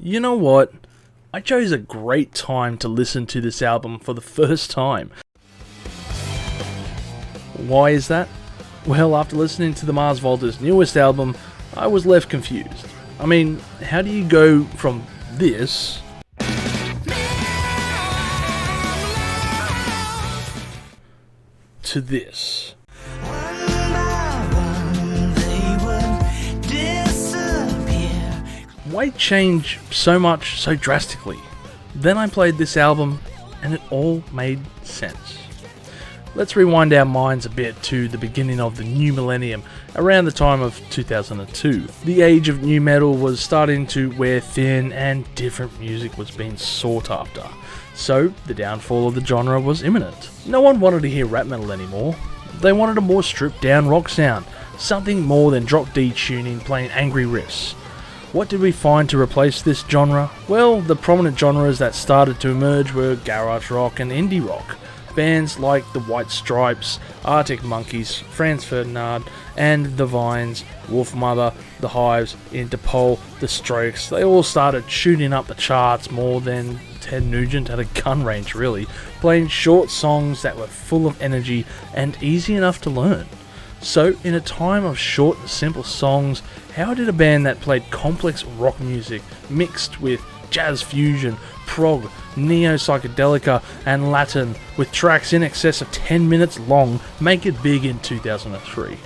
You know what? I chose a great time to listen to this album for the first time. Why is that? Well, after listening to the Mars Volta's newest album, I was left confused. I mean, how do you go from this to this? Why change so much so drastically? Then I played this album and it all made sense. Let's rewind our minds a bit to the beginning of the new millennium, around the time of 2002. The age of nu metal was starting to wear thin and different music was being sought after. So the downfall of the genre was imminent. No one wanted to hear rap metal anymore. They wanted a more stripped down rock sound, something more than drop D tuning playing angry riffs. What did we find to replace this genre? Well, the prominent genres that started to emerge were garage rock and indie rock. Bands like the White Stripes, Arctic Monkeys, Franz Ferdinand, and the Vines, Wolfmother, the Hives, Interpol, the Strokes, they all started shooting up the charts more than Ted Nugent at a gun range really, playing short songs that were full of energy and easy enough to learn. So, in a time of short and simple songs, how did a band that played complex rock music mixed with jazz fusion, prog, neo-psychedelica and Latin with tracks in excess of 10 minutes long make it big in 2003?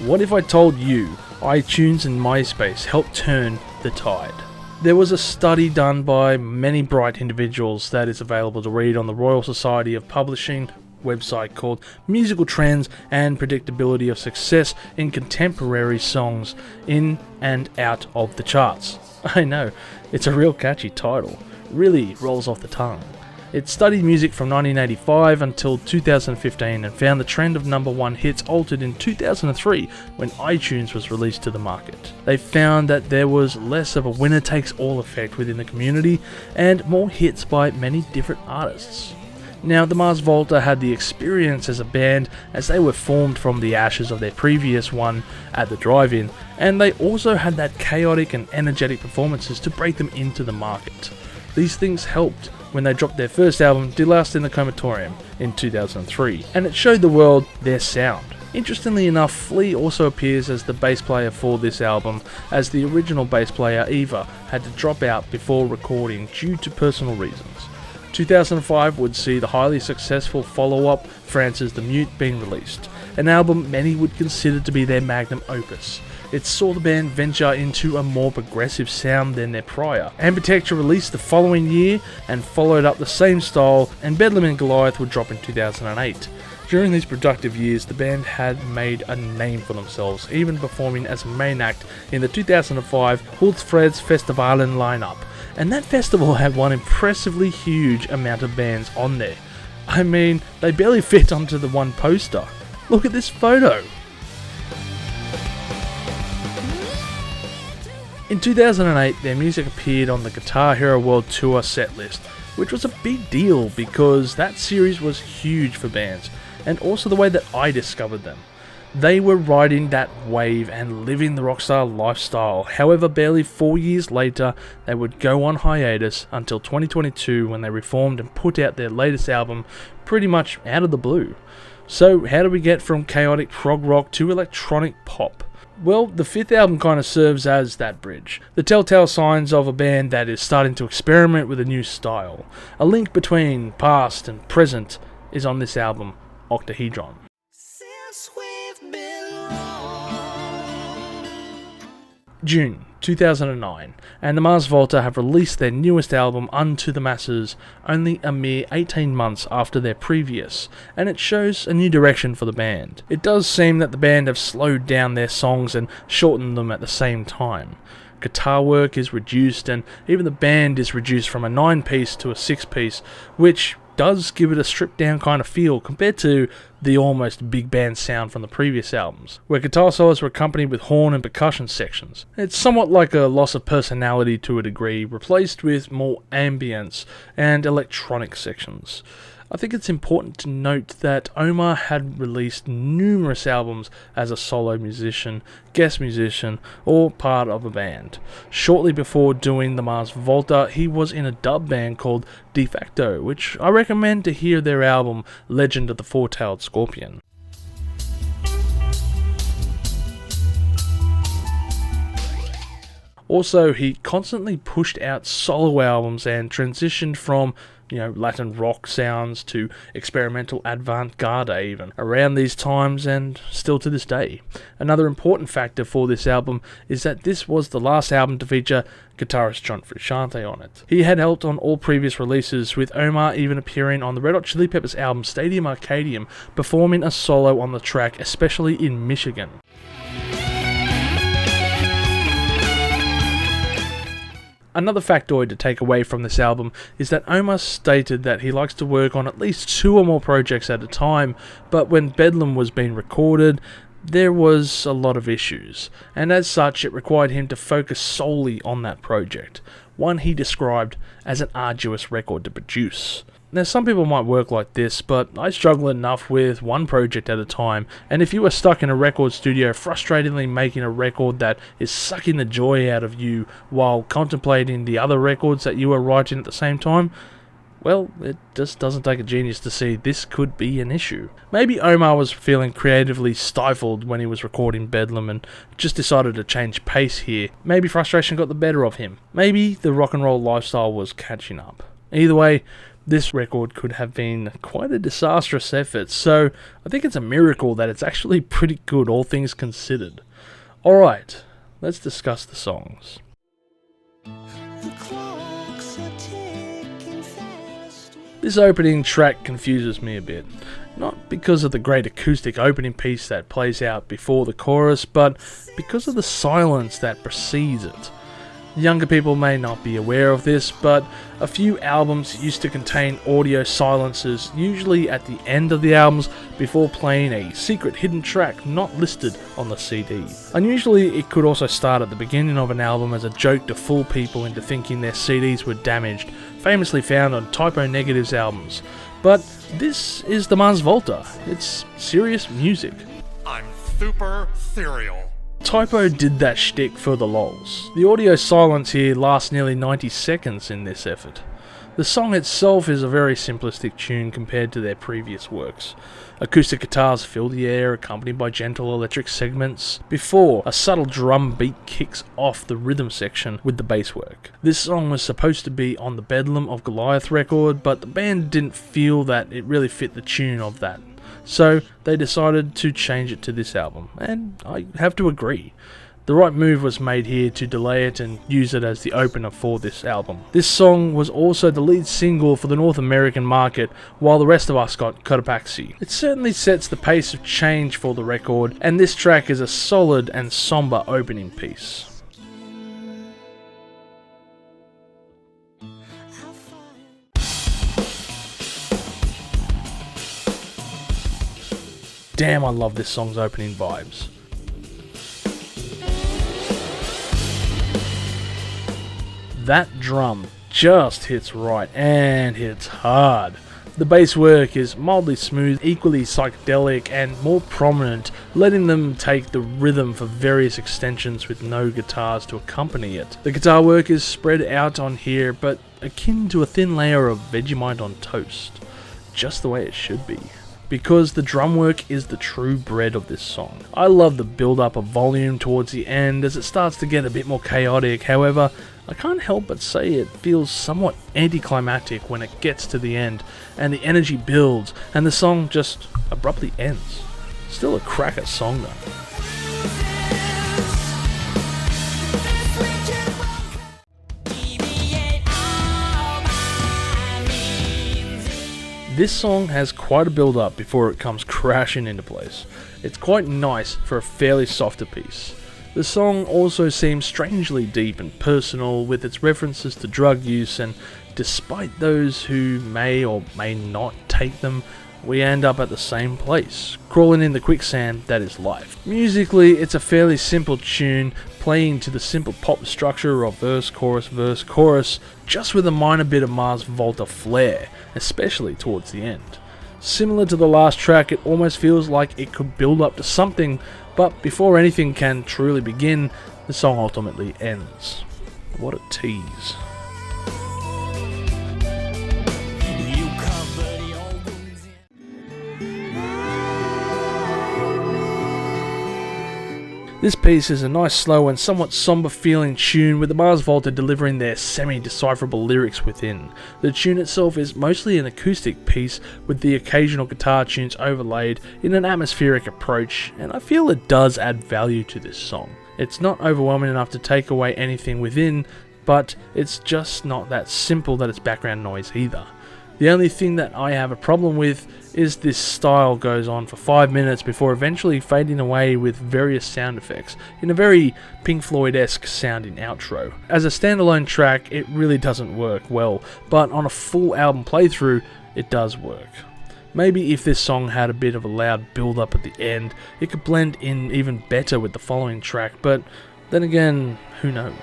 What if I told you iTunes and MySpace helped turn the tide? There was a study done by many bright individuals that is available to read on the Royal Society of Publishing website called Musical Trends and Predictability of Success in Contemporary Songs in and Out of the Charts. I know, it's a real catchy title. Really rolls off the tongue. It studied music from 1985 until 2015 and found the trend of number one hits altered in 2003 when iTunes was released to the market. They found that there was less of a winner-takes-all effect within the community and more hits by many different artists. Now, the Mars Volta had the experience as a band as they were formed from the ashes of their previous one at the drive-in, and they also had that chaotic and energetic performances to break them into the market. These things helped when they dropped their first album, De Last in the Comatorium, in 2003, and it showed the world their sound. Interestingly enough, Flea also appears as the bass player for this album, as the original bass player, Eva, had to drop out before recording due to personal reasons. 2005 would see the highly successful follow-up, Francis the Mute, being released, an album many would consider to be their magnum opus. It saw the band venture into a more progressive sound than their prior. Ambitecture released the following year and followed up the same style, and Bedlam and Goliath would drop in 2008. During these productive years, the band had made a name for themselves, even performing as a main act in the 2005 Hultsfreds Festivalen lineup, and that festival had one impressively huge amount of bands on there. I mean, they barely fit onto the one poster. Look at this photo! In 2008, their music appeared on the Guitar Hero World Tour setlist, which was a big deal because that series was huge for bands, and also the way that I discovered them. They were riding that wave and living the rockstar lifestyle. However, barely 4 years later, they would go on hiatus until 2022 when they reformed and put out their latest album pretty much out of the blue. So how do we get from chaotic prog rock to electronic pop? Well, the fifth album kind of serves as that bridge. The telltale signs of a band that is starting to experiment with a new style. A link between past and present is on this album, Octahedron. June 2009, and the Mars Volta have released their newest album, Unto the Masses, only a mere 18 months after their previous, and it shows a new direction for the band. It does seem that the band have slowed down their songs and shortened them at the same time. Guitar work is reduced, and even the band is reduced from a 9-piece to a 6-piece, which does give it a stripped down kind of feel compared to the almost big band sound from the previous albums, where guitar solos were accompanied with horn and percussion sections. It's somewhat like a loss of personality to a degree, replaced with more ambience and electronic sections. I think it's important to note that Omar had released numerous albums as a solo musician, guest musician, or part of a band. Shortly before doing the Mars Volta, he was in a dub band called De Facto, which I recommend to hear their album Legend of the Four-Tailed Scorpion. Also, he constantly pushed out solo albums and transitioned from, Latin rock sounds to experimental avant-garde even, around these times and still to this day. Another important factor for this album is that this was the last album to feature guitarist John Frusciante on it. He had helped on all previous releases, with Omar even appearing on the Red Hot Chili Peppers album Stadium Arcadium, performing a solo on the track, especially in Michigan. Another factoid to take away from this album is that Omar stated that he likes to work on at least 2 or more projects at a time, but when Bedlam was being recorded, there was a lot of issues, and as such it required him to focus solely on that project, one he described as an arduous record to produce. Now, some people might work like this, but I struggle enough with one project at a time, and if you are stuck in a record studio frustratingly making a record that is sucking the joy out of you while contemplating the other records that you are writing at the same time, well, it just doesn't take a genius to see this could be an issue. Maybe Omar was feeling creatively stifled when he was recording Bedlam and just decided to change pace here. Maybe frustration got the better of him. Maybe the rock and roll lifestyle was catching up. Either way, this record could have been quite a disastrous effort, so I think it's a miracle that it's actually pretty good, all things considered. Alright, let's discuss the songs. This opening track confuses me a bit, not because of the great acoustic opening piece that plays out before the chorus, but because of the silence that precedes it. Younger people may not be aware of this, but a few albums used to contain audio silences, usually at the end of the albums before playing a secret hidden track not listed on the CD. Unusually, it could also start at the beginning of an album as a joke to fool people into thinking their CDs were damaged, famously found on Typo Negative's albums. But this is the Mars Volta. It's serious music. I'm super serial. Typo did that shtick for the lols. The audio silence here lasts nearly 90 seconds in this effort. The song itself is a very simplistic tune compared to their previous works. Acoustic guitars fill the air, accompanied by gentle electric segments, before a subtle drum beat kicks off the rhythm section with the bass work. This song was supposed to be on the Bedlam of Goliath record, but the band didn't feel that it really fit the tune of that. So they decided to change it to this album, and I have to agree. The right move was made here to delay it and use it as the opener for this album. This song was also the lead single for the North American market, while the rest of us got Cotopaxi. It certainly sets the pace of change for the record, and this track is a solid and somber opening piece. Damn, I love this song's opening vibes. That drum just hits right and hits hard. The bass work is mildly smooth, equally psychedelic and more prominent, letting them take the rhythm for various extensions with no guitars to accompany it. The guitar work is spread out on here, but akin to a thin layer of Vegemite on toast. Just the way it should be. Because the drum work is the true bread of this song. I love the build up of volume towards the end as it starts to get a bit more chaotic. However, I can't help but say it feels somewhat anticlimactic when it gets to the end and the energy builds and the song just abruptly ends. Still a cracker song though. This song has quite a build up before it comes crashing into place. It's quite nice for a fairly softer piece. The song also seems strangely deep and personal with its references to drug use, and despite those who may or may not take them, we end up at the same place, crawling in the quicksand that is life. Musically, it's a fairly simple tune, playing to the simple pop structure of verse, chorus, just with a minor bit of Mars Volta flair, especially towards the end. Similar to the last track, it almost feels like it could build up to something, but before anything can truly begin, the song ultimately ends. What a tease. This piece is a nice slow and somewhat somber feeling tune with the Mars Volta delivering their semi-decipherable lyrics within. The tune itself is mostly an acoustic piece with the occasional guitar tunes overlaid in an atmospheric approach, and I feel it does add value to this song. It's not overwhelming enough to take away anything within, but it's just not that simple that it's background noise either. The only thing that I have a problem with is this style goes on for 5 minutes before eventually fading away with various sound effects in a very Pink Floyd-esque sounding outro. As a standalone track, it really doesn't work well, but on a full album playthrough, it does work. Maybe if this song had a bit of a loud build-up at the end, it could blend in even better with the following track, but then again, who knows?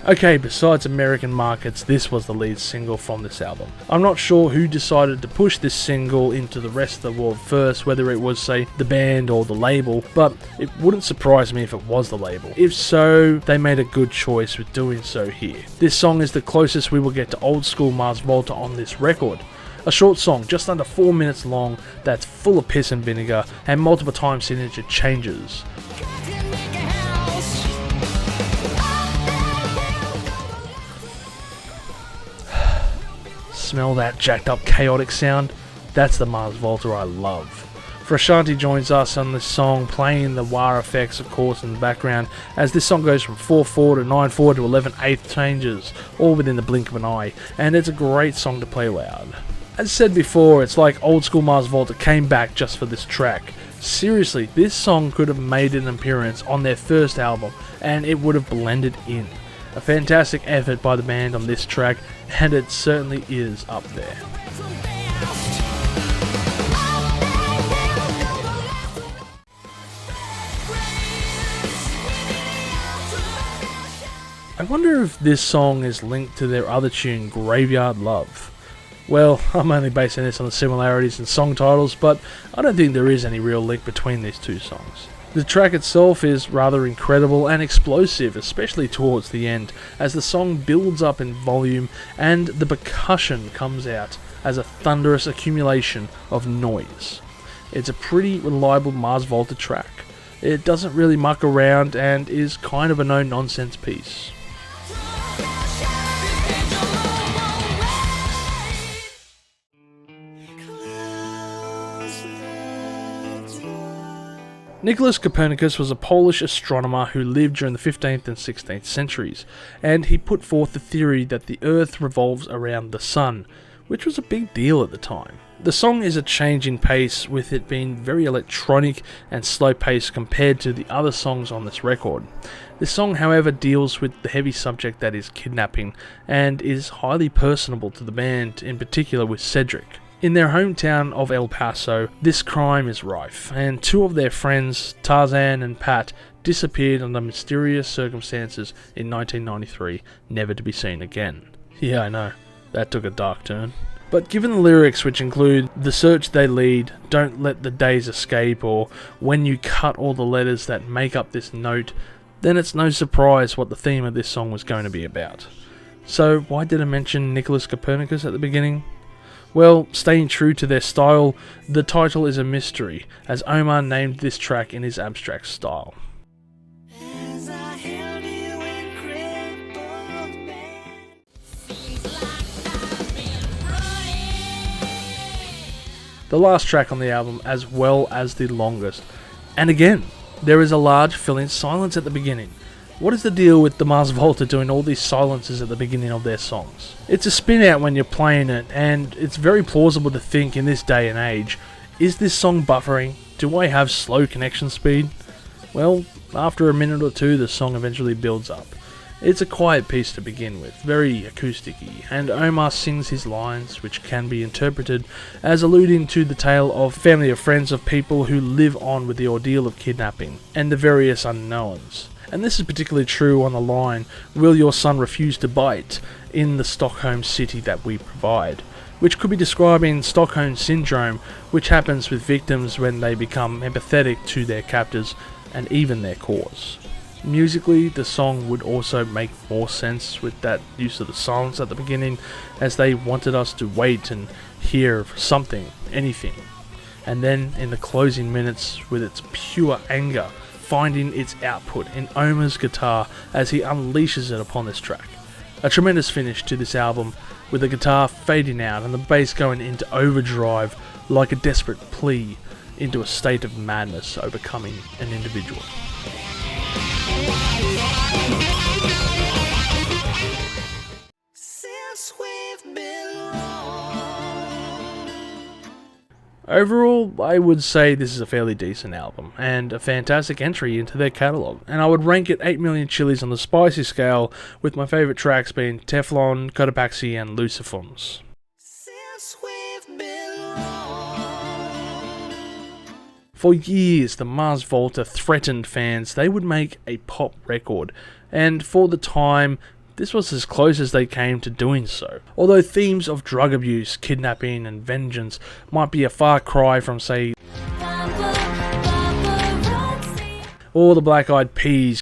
Okay, besides American markets, this was the lead single from this album. I'm not sure who decided to push this single into the rest of the world first, whether it was, say, the band or the label, but it wouldn't surprise me if it was the label. If so, they made a good choice with doing so here. This song is the closest we will get to old school Mars Volta on this record. A short song, just under 4 minutes long, that's full of piss and vinegar, and multiple time signature changes. Smell that jacked up chaotic sound? That's the Mars Volta I love. Frusciante joins us on this song, playing the wah effects of course in the background, as this song goes from 4/4 to 9/4 to 11/8 changes, all within the blink of an eye, and it's a great song to play loud. As said before, it's like old school Mars Volta came back just for this track. Seriously, this song could have made an appearance on their first album, and it would have blended in. A fantastic effort by the band on this track, and it certainly is up there. I wonder if this song is linked to their other tune, Graveyard Love. Well, I'm only basing this on the similarities in song titles, but I don't think there is any real link between these two songs. The track itself is rather incredible and explosive, especially towards the end, as the song builds up in volume and the percussion comes out as a thunderous accumulation of noise. It's a pretty reliable Mars Volta track. It doesn't really muck around and is kind of a no-nonsense piece. Nicholas Copernicus was a Polish astronomer who lived during the 15th and 16th centuries, and he put forth the theory that the Earth revolves around the Sun, which was a big deal at the time. The song is a change in pace, with it being very electronic and slow-paced compared to the other songs on this record. This song, however, deals with the heavy subject that is kidnapping, and is highly personable to the band, in particular with Cedric. In their hometown of El Paso, this crime is rife, and two of their friends, Tarzan and Pat, disappeared under mysterious circumstances in 1993, never to be seen again. Yeah, I know, that took a dark turn. But given the lyrics, which include "the search they lead, don't let the days escape," or "when you cut all the letters that make up this note," then it's no surprise what the theme of this song was going to be about. So why did I mention Nicholas Copernicus at the beginning? Well, staying true to their style, the title is a mystery, as Omar named this track in his abstract style. The last track on the album, as well as the longest. And again, there is a large fill-in silence at the beginning. What is the deal with the Mars Volta doing all these silences at the beginning of their songs? It's a spin out when you're playing it, and it's very plausible to think in this day and age, is this song buffering? Do I have slow connection speed? Well, after a minute or two, the song eventually builds up. It's a quiet piece to begin with, very acoustic-y, and Omar sings his lines, which can be interpreted as alluding to the tale of family or friends of people who live on with the ordeal of kidnapping, and the various unknowns. And this is particularly true on the line, "Will your son refuse to bite?" in the Stockholm city that we provide, which could be describing Stockholm Syndrome, which happens with victims when they become empathetic to their captors and even their cause. Musically, the song would also make more sense with that use of the silence at the beginning, as they wanted us to wait and hear something, anything. And then in the closing minutes, with its pure anger finding its output in Omar's guitar as he unleashes it upon this track. A tremendous finish to this album, with the guitar fading out and the bass going into overdrive like a desperate plea into a state of madness overcoming an individual. Overall, I would say this is a fairly decent album, and a fantastic entry into their catalogue, and I would rank it 8 million chilies on the spicy scale, with my favourite tracks being Teflon, Cotopaxi and Lucifons. For years, the Mars Volta threatened fans they would make a pop record, and for the time, this was as close as they came to doing so. Although themes of drug abuse, kidnapping and vengeance might be a far cry from, say, or the Black Eyed Peas.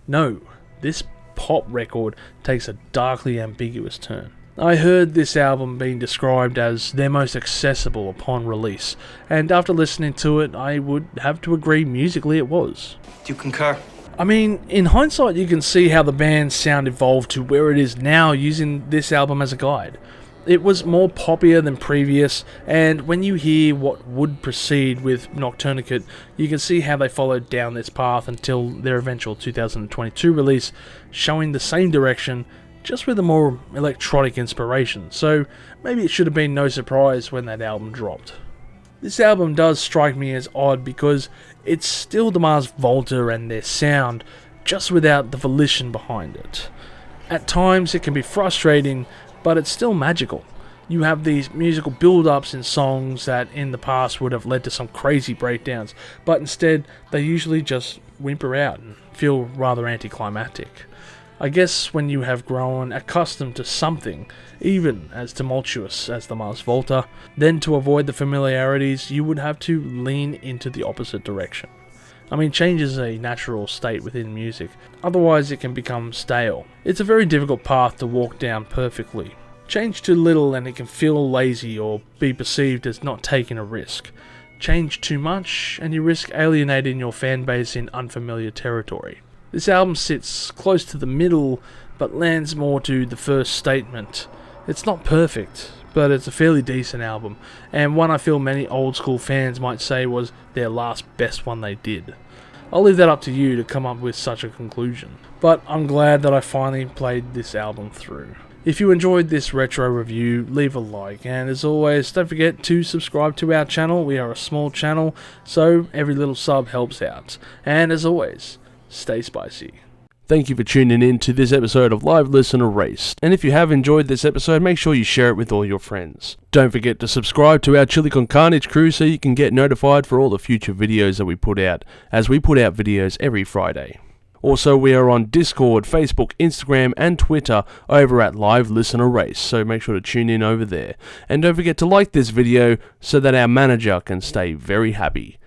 No, this pop record takes a darkly ambiguous turn. I heard this album being described as their most accessible upon release, and after listening to it, I would have to agree musically it was. Do you concur? I mean, in hindsight, you can see how the band's sound evolved to where it is now using this album as a guide. It was more poppier than previous, and when you hear what would proceed with Nocturnicate, you can see how they followed down this path until their eventual 2022 release, showing the same direction, just with a more electronic inspiration, so maybe it should have been no surprise when that album dropped. This album does strike me as odd because it's still the Mars Volta and their sound, just without the volition behind it. At times it can be frustrating, but it's still magical. You have these musical build-ups in songs that in the past would have led to some crazy breakdowns, but instead they usually just whimper out and feel rather anticlimactic. I guess when you have grown accustomed to something, even as tumultuous as the Mars Volta, then to avoid the familiarities, you would have to lean into the opposite direction. I mean, change is a natural state within music, otherwise it can become stale. It's a very difficult path to walk down perfectly. Change too little and it can feel lazy or be perceived as not taking a risk. Change too much and you risk alienating your fan base in unfamiliar territory. This album sits close to the middle, but lands more to the first statement. It's not perfect, but it's a fairly decent album, and one I feel many old school fans might say was their last best one they did. I'll leave that up to you to come up with such a conclusion, but I'm glad that I finally played this album through. If you enjoyed this retro review, leave a like, and as always, don't forget to subscribe to our channel. We are a small channel, so every little sub helps out. And as always, stay spicy. Thank you for tuning in to this episode of Live Listen Erased. And if you have enjoyed this episode, make sure you share it with all your friends. Don't forget to subscribe to our Chili Con Carnage crew so you can get notified for all the future videos that we put out, as we put out videos every Friday. Also, we are on Discord, Facebook, Instagram and Twitter over at Live Listen Erased, so make sure to tune in over there. And don't forget to like this video so that our manager can stay very happy.